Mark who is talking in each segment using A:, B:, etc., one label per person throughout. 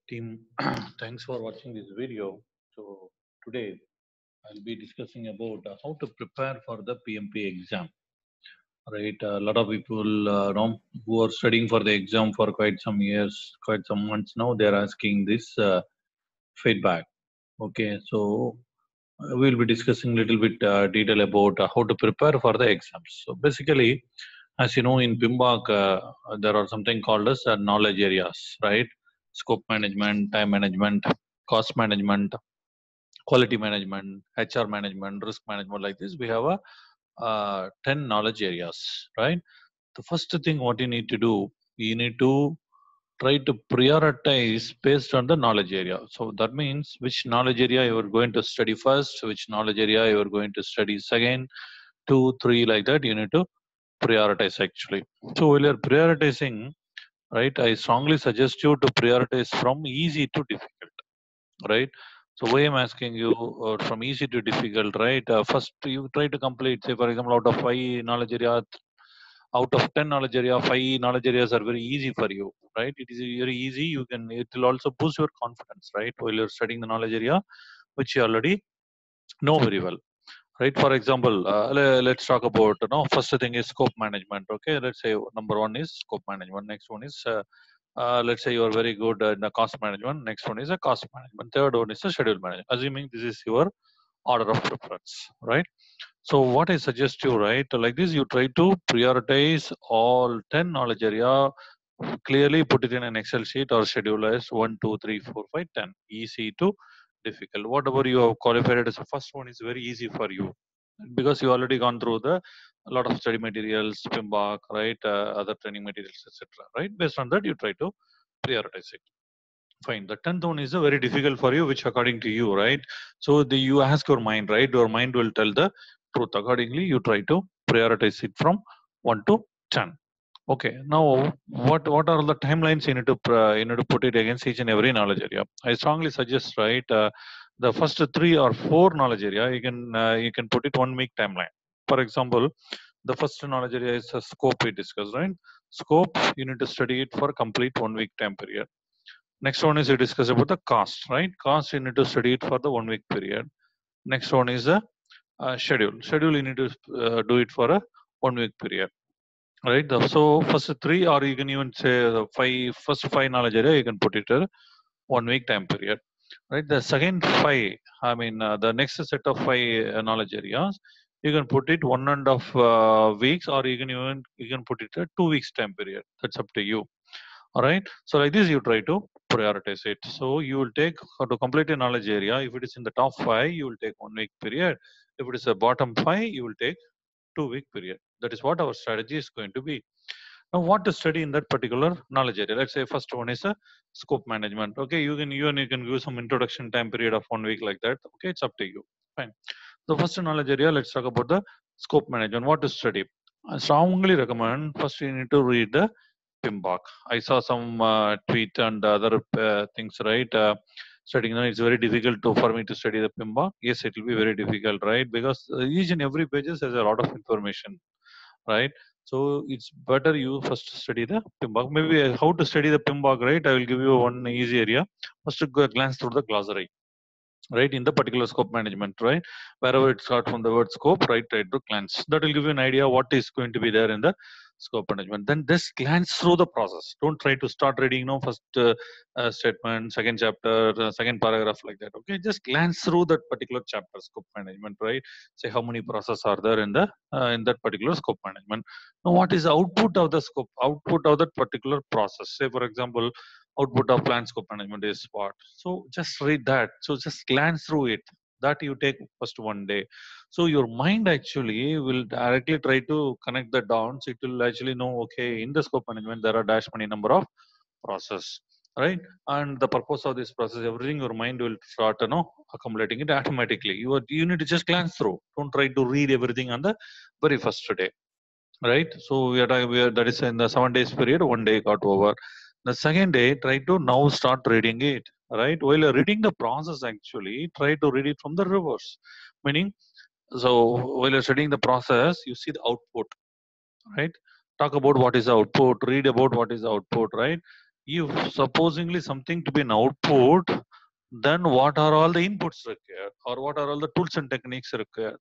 A: Team, thanks for watching this video. So today I'll be discussing about how to prepare for the PMP exam. Right, a lot of people know who are studying for the exam for quite some years, quite some months now. They are asking this feedback. Okay, so we'll be discussing a little bit detail about how to prepare for the exams. So basically, as you know, in PIMBAK, there are something called as knowledge areas, right? Scope management, time management, cost management, quality management, HR management, risk management, like this. We have a 10 knowledge areas, right? The first thing what you need to do, you need to try to prioritize based on the knowledge area. So that means which knowledge area you are going to study first, which knowledge area you are going to study second, two, three, like that. You need to prioritize actually. So while you're prioritizing, right, I strongly suggest you to prioritize from easy to difficult, right? So why I'm asking you from easy to difficult, right? First, you try to complete, say for example, out of five knowledge area, out of 10 knowledge area, five knowledge areas are very easy for you, right? It is very easy. You can, it will also boost your confidence, right? While you're studying the knowledge area, which you already know very well, right? For example, let's talk about, first thing is scope management. Okay, let's say number one is scope management. Next one is let's say you are very good in the cost management. Next one is a cost management. Third one is a schedule management. Assuming this is your order of preference, right? So what I suggest you, right, like this, you try to prioritize all 10 knowledge area, clearly put it in an Excel sheet or schedule as 1, 2, 3, 4, 5, 10. Easy to difficult. Whatever you have qualified as the first one is very easy for you because you already gone through the a lot of study materials, PIMBAK, right, other training materials, etc. Right, based on that, you try to prioritize it. Fine. The 10th one is a very difficult for you, which according to you, right? So you ask your mind, right? Your mind will tell the truth. Accordingly, you try to prioritize it from 1 to 10. Okay. Now, what are the timelines you need to put it against each and every knowledge area? I strongly suggest, right? The first three or four knowledge area, you can put it 1 week timeline. For example, the first knowledge area is a scope we discussed, right? Scope, you need to study it for complete 1 week time period. Next one is we discuss about the cost, right? Cost you need to study it for the 1 week period. Next one is the schedule. Schedule you need to do it for a 1 week period, right? So first three, or you can even say the first five knowledge area, you can put it a 1 week time period, right? The second five, I mean the next set of five knowledge areas, you can put it 1.5 weeks, or you can put it a 2 weeks time period. That's up to you. All right. So like this, you try to prioritize it. So you will take to complete a knowledge area. If it is in the top five, you will take 1 week period. If it is a bottom five, you will take 2 week period. That is what our strategy is going to be. Now, what to study in that particular knowledge area? Let's say first one is a scope management. Okay, you can give some introduction time period of 1 week like that. Okay, it's up to you. Fine. The first knowledge area. Let's talk about the scope management. What to study? I strongly recommend first you need to read the PIMBAK. I saw some tweet and other things, right? Studying now, it's very difficult for me to study the PIMBAK. Yes, it will be very difficult, right? Because each and every pages has a lot of information, right? So it's better you first study the PIMBAK. Maybe how to study the PIMBAK, right? I will give you one easy area. First, to go glance through the glossary, right, in the particular scope management, right? Wherever it starts from the word scope, right, try to glance. That will give you an idea what is going to be there in the scope management. Then just glance through the process. Don't try to start reading, first statement, second chapter, second paragraph, like that. Okay, just glance through that particular chapter, scope management, right? Say how many processes are there in that particular scope management. Now, what is the output of the scope? Output of that particular process. Say, for example, output of plan scope management is what. So just read that. So just glance through it. That you take first 1 day. So your mind actually will directly try to connect the dots. It will actually know, okay, in the scope management there are dash many number of process, right? And the purpose of this process, everything your mind will start, accumulating it automatically. You need to just glance through. Don't try to read everything on the very first day, right? So that is in the 7 days period, 1 day got over. The second day, try to now start reading it, right? While you're reading the process, actually, try to read it from the reverse. Meaning, so while you're studying the process, you see the output, right? Talk about what is the output, read about what is the output, right? If supposingly something to be an output, then what are all the inputs required, or what are all the tools and techniques required?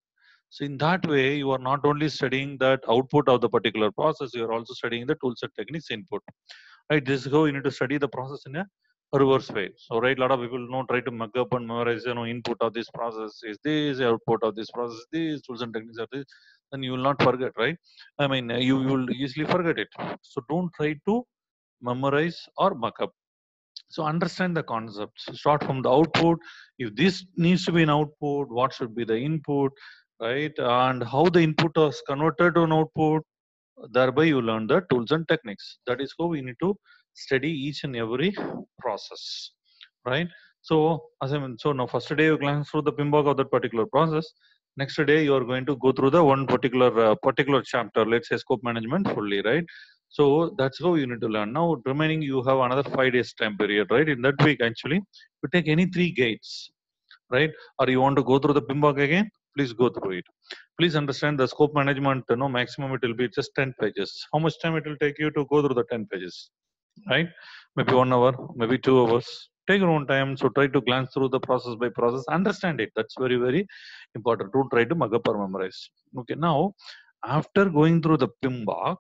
A: So in that way, you are not only studying that output of the particular process, you are also studying the tools and techniques input. Right? This is how you need to study the process in a reverse way. So right, a lot of people try to mug up and memorize, input of this process is this, output of this process is this, tools and techniques are this. Then you will not forget, right? I mean, you will easily forget it. So don't try to memorize or muck up. So understand the concepts. Start from the output. If this needs to be an output, what should be the input, right? And how the input is converted to an output. Thereby, you learn the tools and techniques. That is how we need to study each and every process, right? So, as I mean, so now first day you glance through the PMBOK of that particular process. Next day you are going to go through the one particular chapter. Let's say scope management fully, right? So that's how you need to learn. Now remaining you have another 5 days time period, right? In that week, actually, you take any 3 gates, right? Or you want to go through the PMBOK again? Please go through it. Please understand the scope management, maximum it will be just 10 pages. How much time it will take you to go through the 10 pages, right? Maybe 1 hour, maybe 2 hours. Take your own time. So try to glance through the process by process, understand it. That's very, very important. Don't try to mug up or memorize. Okay, now after going through the PMBOK,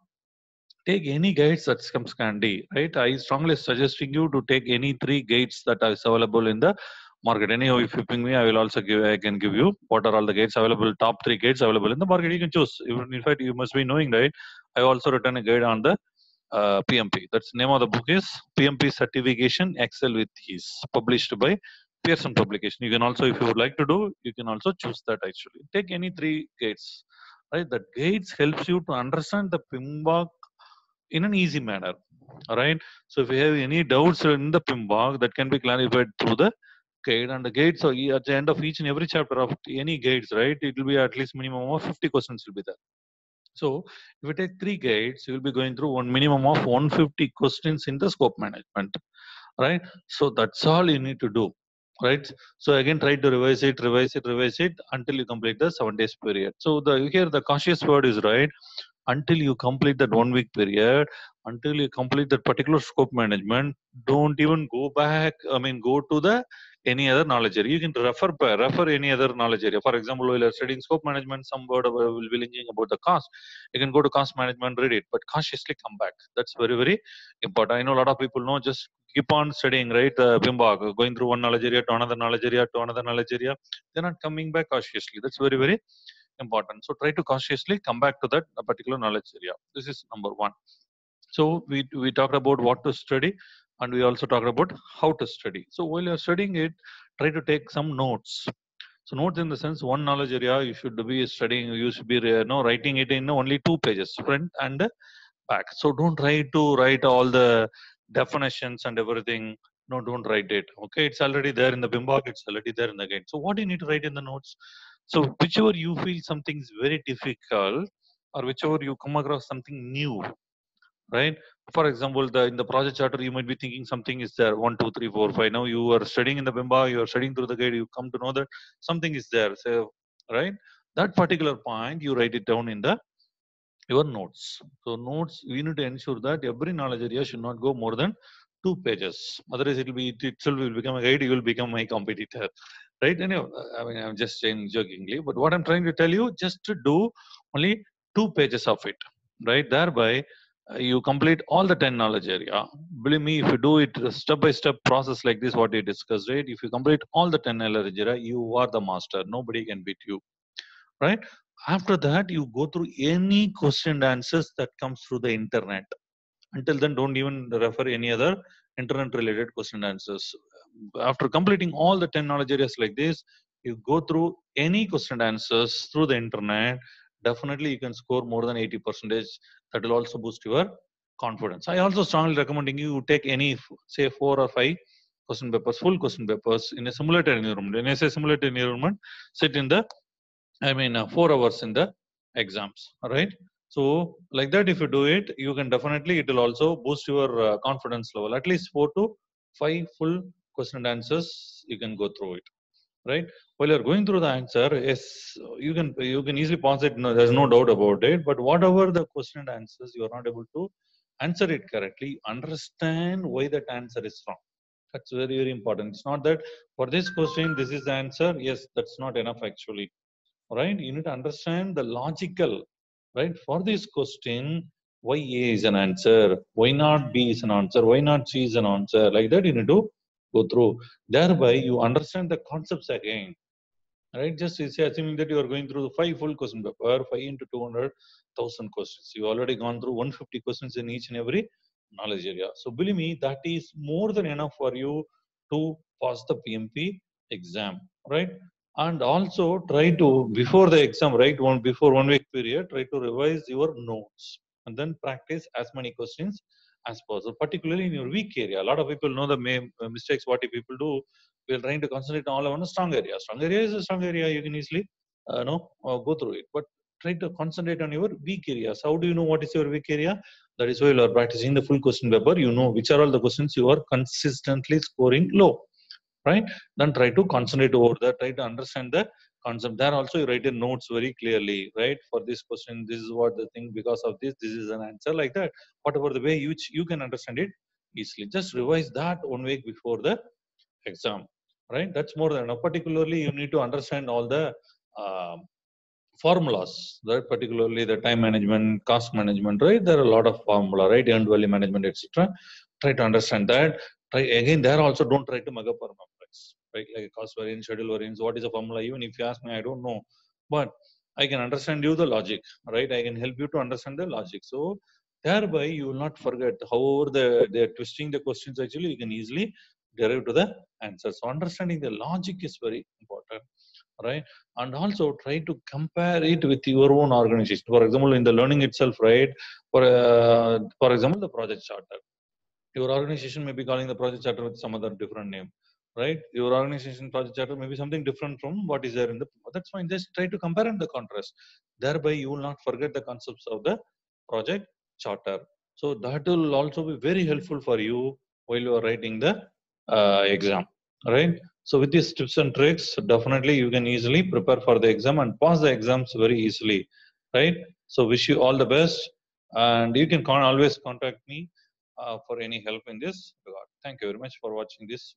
A: take any guides that comes handy, right? I strongly suggesting you to take any 3 guides that is available in the market. Anyhow, if you ping me, I can give you what are all the guides available, top 3 guides available in the market. You can choose. Even in fact, you must be knowing, right? I also written a guide on the PMP. That's name of the book is PMP Certification Excel with Ease, published by Pearson Publication. You can also, if you would like to do, you can also choose that actually. Take any 3 guides, right? That guides helps you to understand the PMBOK in an easy manner. All right. So if you have any doubts in the PMBOK, that can be clarified through the guide, and the guide. So at the end of each and every chapter of any guides, right, it will be at least minimum of 50 questions will be there. So if you take 3 guides, you will be going through one minimum of 150 questions in the scope management, right? So that's all you need to do, right? So again, try to revise it until you complete the 7 days period. So here the cautious word is, right, until you complete that 1 week period, until you complete that particular scope management, don't even go back. I mean, go to the any other knowledge area. You can refer any other knowledge area. For example, while you're studying scope management, some word will be linking about the cost. You can go to cost management, read it, but cautiously come back. That's very, very important. I know a lot of people know just keep on studying, right? PMBOK, going through one knowledge area to another knowledge area to another knowledge area. They're not coming back cautiously. That's very, very important. So try to cautiously come back to that particular knowledge area. This is number one. So we talked about what to study, and we also talked about how to study. So while you're studying it, try to take some notes. So notes in the sense, one knowledge area you should be studying. You should be writing it in only 2 pages, front and back. So don't try to write all the definitions and everything. No, don't write it. Okay, it's already there in the PMBOK. It's already there in the guide. So what do you need to write in the notes? So whichever you feel something is very difficult, or whichever you come across something new, right? For example, in the project charter, you might be thinking something is there, 1, 2, 3, 4, 5. Now you are studying in the PMBOK, you are studying through the guide, you come to know that something is there. So, right, that particular point you write it down in the your notes. So notes, we need to ensure that every knowledge area should not go more than 2 pages. Otherwise, it itself will become a guide. You will become my competitor, right? Anyway, I mean, I'm just saying jokingly, but what I'm trying to tell you, just to do only 2 pages of it, right? Thereby, you complete all the 10 knowledge area. Believe me, if you do it step by step process like this, what we discussed, right? If you complete all the 10 knowledge area, you are the master. Nobody can beat you, right? After that, you go through any question and answers that comes through the internet. Until then, don't even refer any other internet related question and answers. After completing all the 10 knowledge areas like this, you go through any question and answers through the internet. Definitely, you can score more than 80%. That will also boost your confidence. I also strongly recommending you take any, say, 4 or 5 question papers, full question papers in a simulated environment. When I say simulated environment, sit in the 4 hours in the exams, right? So like that, if you do it, you can definitely, it will also boost your confidence level. At least 4 to 5 full question and answers, you can go through it, right? While you're going through the answer, yes, you can easily pause it. No, there's no doubt about it. But whatever the question and answers you are not able to answer it correctly, understand why that answer is wrong. That's very, very important. It's not that for this question, this is the answer. Yes, that's not enough actually. Right? You need to understand the logical, right? For this question, why A is an answer, why not B is an answer, why not C is an answer, like that you need to go through. Thereby, you understand the concepts again. Right? Just say, assuming that you are going through the 5 full question paper, 5 into 200,000 questions. You already gone through 150 questions in each and every knowledge area. So believe me, that is more than enough for you to pass the PMP exam, right? And also try to, before the exam, right, before 1 week period, try to revise your notes and then practice as many questions as possible, particularly in your weak area. A lot of people know the mistakes what people do. We are trying to concentrate all on a strong area. Strong area is a strong area. You can easily go through it. But try to concentrate on your weak areas. How do you know what is your weak area? That is why you are practicing the full question paper. You know which are all the questions you are consistently scoring low, right? Then try to concentrate over that. Try to understand the concept. There also you write in notes very clearly, right? For this question, this is what the thing. Because of this, this is an answer, like that. Whatever the way which you can understand it easily. Just revise that 1 week before the exam, right? That's more than enough. Particularly, you need to understand all the uh, formulas, right? Particularly the time management, cost management, right? There are a lot of formula, right? Earned value management, etc. Try to understand that. Try again. There also don't try to mug up formulas, right? Like cost variance, schedule variance. What is the formula? Even if you ask me, I don't know, but I can understand you the logic, right? I can help you to understand the logic. So thereby you will not forget. However, they're twisting the questions. Actually, you can easily derive to the answer. So understanding the logic is very important, right? And also try to compare it with your own organization. For example, in the learning itself, right? For example, the project charter. Your organization may be calling the project charter with some other different name, right? Your organization project charter may be something different from what is there in the. That's fine. Just try to compare and the contrast. Thereby, you will not forget the concepts of the project charter. So that will also be very helpful for you while you are writing the exam, right? So with these tips and tricks, definitely you can easily prepare for the exam and pass the exams very easily, right? So wish you all the best, and you can always contact me for any help in this regard. Thank you very much for watching this.